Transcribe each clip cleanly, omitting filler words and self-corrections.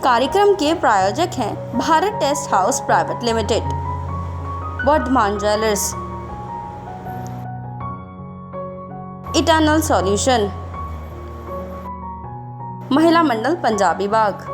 कार्यक्रम के प्रायोजक हैं Bharat test house private limited, Vardhman jewellers, eternal solution, Mahila Mandal Punjabi बाग।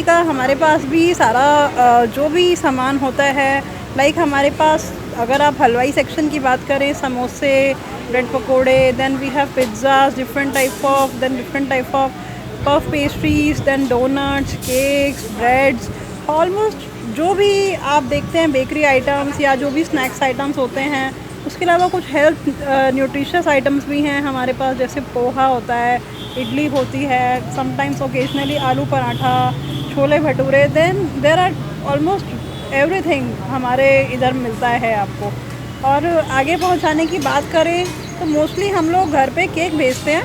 का हमारे पास भी सारा जो भी सामान होता है, लाइक हमारे पास अगर आप हलवाई सेक्शन की बात करें, समोसे, ब्रेड पकोड़े, then we have pizzas, different type of puff pastries, then donuts, cakes, breads, almost जो भी आप देखते हैं बेकरी आइटम्स या जो भी स्नैक्स आइटम्स होते हैं। उसके अलावा कुछ हेल्थ न्यूट्रिशियस आइटम्स भी हैं हमारे पास, जैसे पोहा होता है, इडली होती है, sometimes occasionally aloo paratha, chole bhature, then there are almost everything हमारे इधर मिलता है आपको। और आगे पहुंचाने की बात करें तो मोस्टली हम लोग घर पे केक भेजते हैं,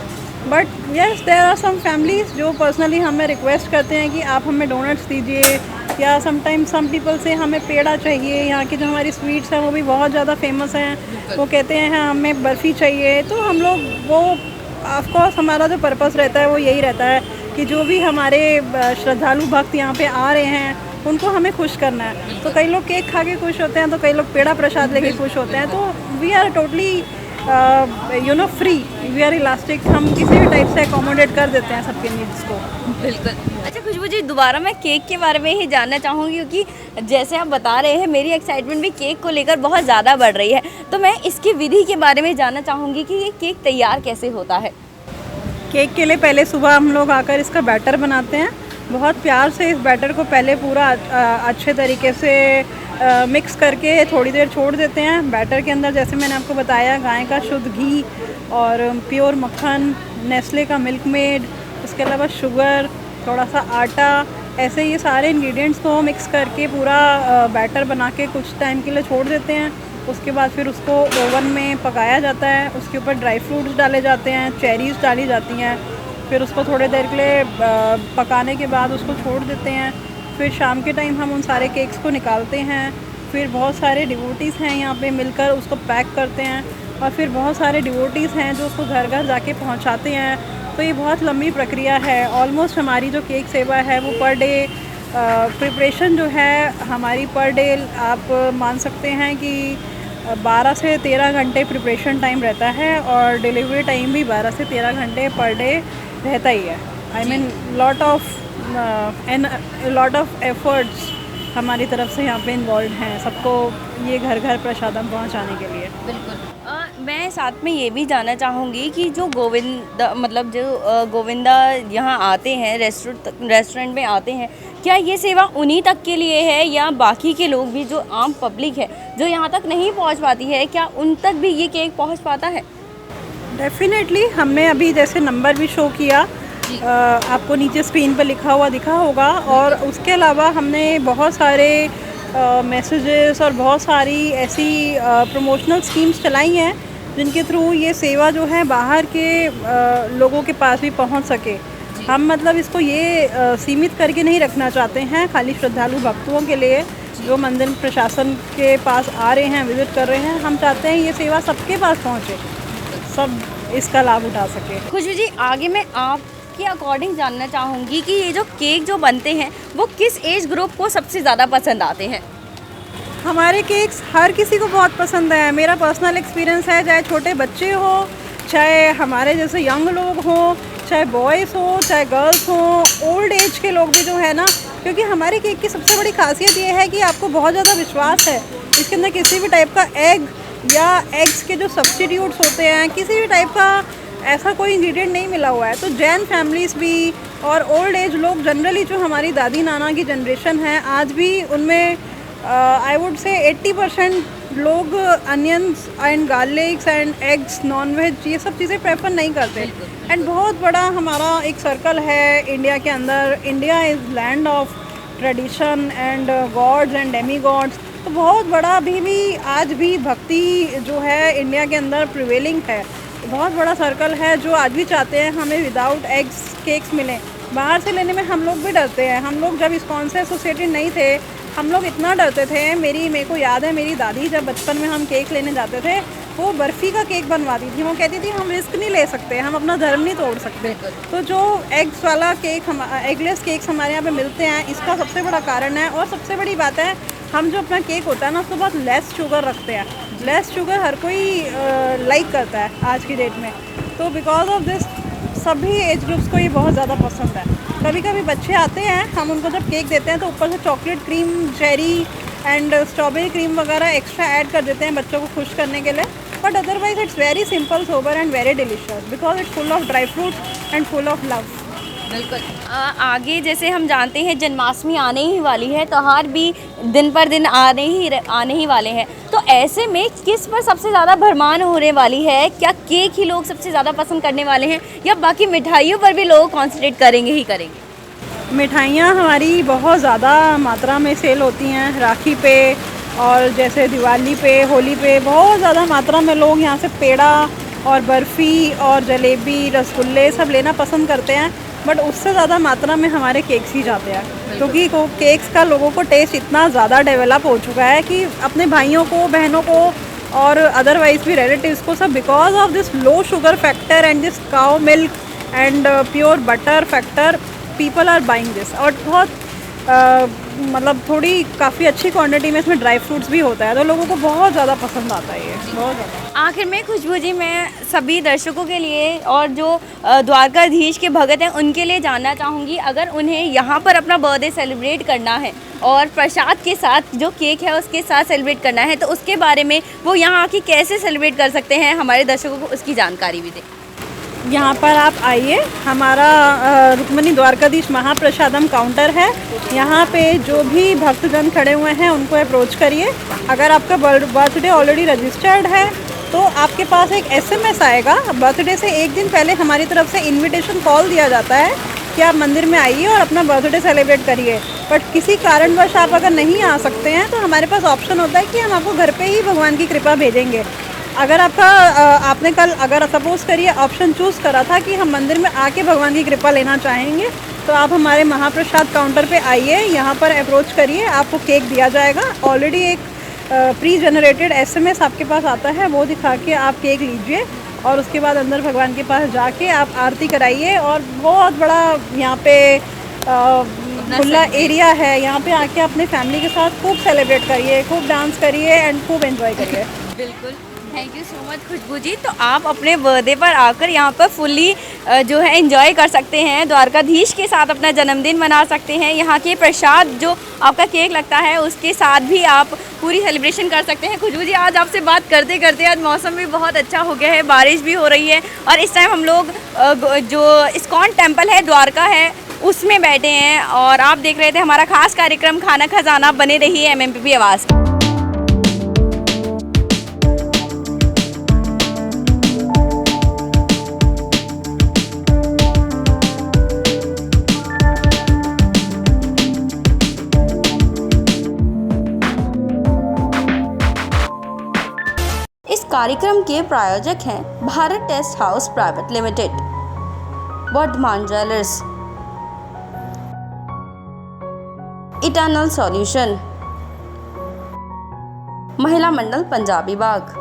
but yes there are some families जो पर्सनली हमें रिक्वेस्ट करते हैं कि आप हमें डोनट्स दीजिए, या समटाइम्स सम पीपल से हमें पेड़ा चाहिए। यहाँ की जो हमारी स्वीट्स हैं वो भी बहुत ज़्यादा फेमस हैं, वो कहते हैं हमें बर्फ़ी चाहिए। तो हम लोग वो ऑफकोर्स हमारा जो पर्पस रहता है वो यही रहता है कि जो भी हमारे श्रद्धालु भक्त यहाँ पे आ रहे हैं उनको हमें खुश करना है। तो कई लोग केक खा के खुश होते हैं, तो कई लोग पेड़ा प्रसाद लेके खुश होते हैं। तो we are totally free, we are elastic, हम किसी भी टाइप से अकोमोडेट कर देते हैं सबके नीड्स को। बिल्कुल। अच्छा खुशबू जी, दोबारा मैं केक के बारे में ही जानना चाहूँगी, क्योंकि जैसे आप बता रहे हैं मेरी एक्साइटमेंट भी केक को लेकर बहुत ज़्यादा बढ़ रही है। तो मैं इसकी विधि के बारे में जानना चाहूँगी कि ये केक तैयार कैसे होता है। केक के लिए पहले सुबह हम लोग आकर इसका बैटर बनाते हैं। बहुत प्यार से इस बैटर को पहले पूरा अच्छे तरीके से मिक्स करके थोड़ी देर छोड़ देते हैं। बैटर के अंदर जैसे मैंने आपको बताया, गाय का शुद्ध घी और प्योर मक्खन, नेस्ले का मिल्क मेड, उसके अलावा शुगर, थोड़ा सा आटा, ऐसे ये सारे इंग्रेडिएंट्स को मिक्स करके पूरा बैटर बना के कुछ टाइम के लिए छोड़ देते हैं। उसके बाद फिर उसको ओवन में पकाया जाता है। उसके ऊपर ड्राई फ्रूट्स डाले जाते हैं, चेरीज़ डाली जाती हैं। फिर उसको थोड़े देर के लिए पकाने के बाद उसको छोड़ देते हैं। फिर शाम के टाइम हम उन सारे केक्स को निकालते हैं। फिर बहुत सारे डिवोटीज़ हैं यहाँ पे मिलकर उसको पैक करते हैं, और फिर बहुत सारे डिवोटीज़ हैं जो उसको घर घर जाके पहुँचाते हैं। तो ये बहुत लंबी प्रक्रिया है। ऑलमोस्ट हमारी जो केक सेवा है वो पर डे प्रिपरेशन जो है हमारी पर डे आप मान सकते हैं कि 12 से 13 घंटे प्रिपरेशन टाइम रहता है, और डिलीवरी टाइम भी 12 से 13 घंटे पर डे रहता ही है। I mean lot of efforts हमारी तरफ से यहाँ पे इन्वॉल्व हैं सबको ये घर घर प्रसादम पहुँचाने के लिए। बिल्कुल। मैं साथ में ये भी जानना चाहूँगी कि जो गोविंदा यहाँ आते हैं, रेस्टोरेंट में आते हैं, क्या ये सेवा उन्हीं तक के लिए है या बाकी के लोग भी, जो आम पब्लिक है जो यहाँ तक नहीं पहुँच पाती है, क्या उन तक भी ये केक पहुँच पाता है? डेफिनेटली। हमने अभी जैसे नंबर भी शो किया, आपको नीचे स्क्रीन पर लिखा हुआ दिखा होगा, और उसके अलावा हमने बहुत सारे मैसेजेस और बहुत सारी ऐसी प्रमोशनल स्कीम्स चलाई हैं जिनके थ्रू ये सेवा जो है बाहर के लोगों के पास भी पहुंच सके। हम मतलब इसको ये सीमित करके नहीं रखना चाहते हैं खाली श्रद्धालु भक्तों के लिए जो मंदिर प्रशासन के पास आ रहे हैं, विजिट कर रहे हैं। हम चाहते हैं ये सेवा सबके पास पहुंचे, सब इसका लाभ उठा सके। खुशबू जी, आगे मैं आपके अकॉर्डिंग जानना चाहूँगी कि ये जो केक जो बनते हैं वो किस एज ग्रुप को सबसे ज़्यादा पसंद आते हैं? हमारे केक्स हर किसी को बहुत पसंद है। मेरा पर्सनल एक्सपीरियंस है, चाहे छोटे बच्चे हो, चाहे हमारे जैसे यंग लोग हों, चाहे बॉयज़ हो, चाहे गर्ल्स हों, ओल्ड एज के लोग भी जो है ना, क्योंकि हमारे केक की सबसे बड़ी खासियत ये है कि आपको बहुत ज़्यादा विश्वास है। इसके अंदर किसी भी टाइप का एग या एग्स के जो सब्स्टिट्यूट्स होते हैं, किसी भी टाइप का ऐसा कोई इंग्रेडिएंट नहीं मिला हुआ है। तो जैन फैमिलीज़ भी और ओल्ड एज लोग जनरली, जो हमारी दादी नाना की जनरेशन है, आज भी उनमें आई वुड से 80% लोग onions and garlics and eggs, nonveg, ये सब चीज़ें प्रेफर नहीं करते। एंड बहुत बड़ा हमारा एक सर्कल है इंडिया के अंदर। India is land of tradition and gods and Demi God's. तो बहुत बड़ा भी आज भी भक्ति जो है इंडिया के अंदर प्रिवेलिंग है। बहुत बड़ा सर्कल है जो आज भी चाहते हैं हमें विदाउट एग्स केक्स मिलें। बाहर से लेने में हम लोग भी डरते हैं। हम लोग जब इस्कॉन से एसोसिएटेड नहीं थे, हम लोग इतना डरते थे। मेरे को याद है, मेरी दादी जब बचपन में हम केक लेने जाते थे, वो बर्फ़ी का केक बनवाती थी। वो कहती थी हम रिस्क नहीं ले सकते, हम अपना धर्म नहीं तोड़ सकते। तो जो एग्स वाला केक, एगलेस केक्स हमारे यहाँ पे मिलते हैं, इसका सबसे बड़ा कारण है। और सबसे बड़ी बात है, हम जो अपना केक होता है ना, उसको बहुत लेस शुगर रखते हैं। लेस शुगर हर कोई लाइक करता है आज की डेट में। तो बिकॉज ऑफ दिस सभी एज ग्रुप्स को ये बहुत ज़्यादा पसंद है। कभी कभी बच्चे आते हैं, हम उनको जब केक देते हैं तो ऊपर से chocolate cream, cherry and strawberry cream वगैरह एक्स्ट्रा ऐड कर देते हैं बच्चों को खुश करने के लिए. But otherwise it's very simple, sober and very delicious because it's full of dry fruits and full of love. बिल्कुल. आगे जैसे हम जानते हैं जन्माष्टमी आने ही वाली है, त्योहार भी दिन पर दिन आने ही वाले हैं. तो ऐसे में किस पर सबसे ज़्यादा भरमार होने वाली है? क्या केक ही लोग सबसे ज़्यादा पसंद करने वाले हैं या बाकी मिठाइयों पर भी लोग कॉन्सेंट्रेट करेंगे ही करेंगे? मिठाइयाँ हमारी बहुत ज़्यादा मात्रा में सेल होती हैं राखी पे, और जैसे दिवाली पे, होली पे बहुत ज़्यादा मात्रा में लोग यहाँ से पेड़ा और बर्फ़ी और जलेबी, रसगुल्ले सब लेना पसंद करते हैं. बट उससे ज़्यादा मात्रा में हमारे केक्स ही जाते हैं, क्योंकि केक्स का लोगों को टेस्ट इतना ज़्यादा डेवलप हो चुका है कि अपने भाइयों को, बहनों को और अदरवाइज़ भी रिलेटिव्स को सब because of this low sugar factor and this cow milk and pure butter factor people are buying this. और बहुत मतलब थोड़ी काफ़ी अच्छी क्वांटिटी में इसमें ड्राई फ्रूट्स भी होता है, तो लोगों को बहुत ज़्यादा पसंद आता है ये, बहुत ज़्यादा. आखिर में खुशबू जी, मैं सभी दर्शकों के लिए और जो द्वारकाधीश के भगत हैं उनके लिए जानना चाहूँगी, अगर उन्हें यहाँ पर अपना बर्थडे सेलिब्रेट करना है और प्रसाद के साथ जो केक है उसके साथ सेलिब्रेट करना है, तो उसके बारे में वो यहाँ आके कैसे सेलिब्रेट कर सकते हैं, हमारे दर्शकों को उसकी जानकारी भी दें. यहाँ पर आप आइए, हमारा रुक्मिणी द्वारकाधीश महाप्रसादम काउंटर है. यहाँ पे जो भी भक्तजन खड़े हुए हैं उनको अप्रोच करिए. अगर आपका बर्थडे ऑलरेडी रजिस्टर्ड है तो आपके पास एक SMS आएगा. बर्थडे से एक दिन पहले हमारी तरफ से इनविटेशन कॉल दिया जाता है कि आप मंदिर में आइए और अपना बर्थडे सेलिब्रेट करिए. बट किसी कारणवश आप अगर नहीं आ सकते हैं तो हमारे पास ऑप्शन होता है कि हम आपको घर पे ही भगवान की कृपा भेजेंगे. अगर आपने कल अगर सपोज़ करिए ऑप्शन चूज़ करा था कि हम मंदिर में आके भगवान की कृपा लेना चाहेंगे, तो आप हमारे महाप्रसाद काउंटर पे आइए, यहाँ पर अप्रोच करिए, आपको केक दिया जाएगा. ऑलरेडी एक प्री जनरेटेड SMS आपके पास आता है, वो दिखा के आप केक लीजिए और उसके बाद अंदर भगवान के पास जाके आप आरती कराइए. और बहुत बड़ा यहाँ पे खुला एरिया है, यहाँ पे आके अपने फैमिली के साथ खूब सेलिब्रेट करिए, खूब डांस करिए एंड खूब एंजॉय करिए. बिल्कुल, थैंक यू सो मच खुशबू जी. तो आप अपने बर्थडे पर आकर यहाँ पर फुल्ली जो है एंजॉय कर सकते हैं, द्वारकाधीश के साथ अपना जन्मदिन मना सकते हैं. यहाँ के प्रसाद जो आपका केक लगता है उसके साथ भी आप पूरी सेलिब्रेशन कर सकते हैं. खुशबू जी, आज आपसे बात करते करते आज मौसम भी बहुत अच्छा हो गया है, बारिश भी हो रही है और इस टाइम हम लोग जो इस्कॉन टेम्पल है द्वारका है उसमें बैठे हैं और आप देख रहे थे हमारा खास कार्यक्रम खाना खजाना. बने रहिए MMPP आवाज़. इस कार्यक्रम के प्रायोजक हैं Bharat test house private limited, Vardhman jewellers, eternal solution, Mahila Mandal Punjabi बाग.